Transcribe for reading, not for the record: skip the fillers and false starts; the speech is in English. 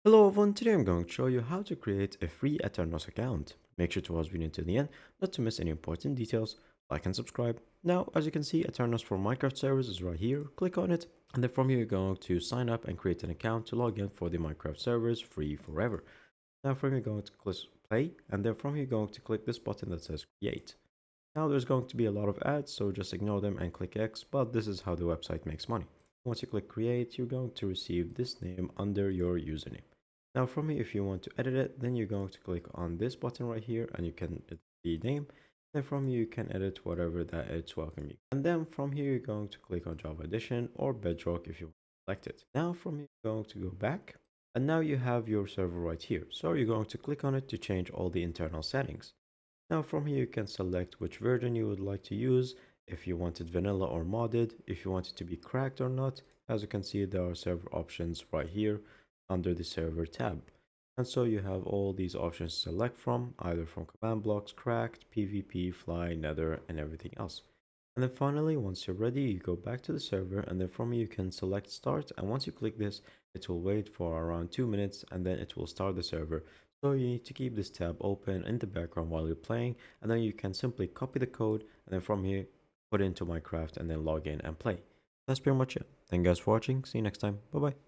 Hello everyone, today I'm going to show you how to create a free Aternos account. Make sure to watch the video until the end, not to miss any important details. Like and subscribe. Now, as you can see, Aternos for Minecraft servers is right here. Click on it, and then from here you're going to sign up and create an account to log in for the Minecraft servers free forever. Now from here you're going to click play, and then from here you're going to click this button that says create. Now there's going to be a lot of ads, so just ignore them and click X, but this is how the website makes money. Once you click create, you're going to receive this name under your username. Now from here, if you want to edit it, then you're going to click on this button right here and you can edit the name. Then from here, you can edit whatever that it's welcome you. And then from here, you're going to click on Java Edition or Bedrock if you select it. Now from here, you're going to go back and now you have your server right here. So you're going to click on it to change all the internal settings. Now from here you can select which version you would like to use, if you want it vanilla or modded, if you want it to be cracked or not. As you can see, there are server options right here under the server tab. And so you have all these options to select from, either from command blocks, cracked, PvP, fly, nether, and everything else. And then finally, once you're ready, you go back to the server and then from here you can select start. And once you click this, it will wait for around 2 minutes and then it will start the server. So you need to keep this tab open in the background while you're playing, and then you can simply copy the code and then from here put it into Minecraft and then log in and play. That's pretty much it. Thank you guys for watching. See you next time. Bye bye.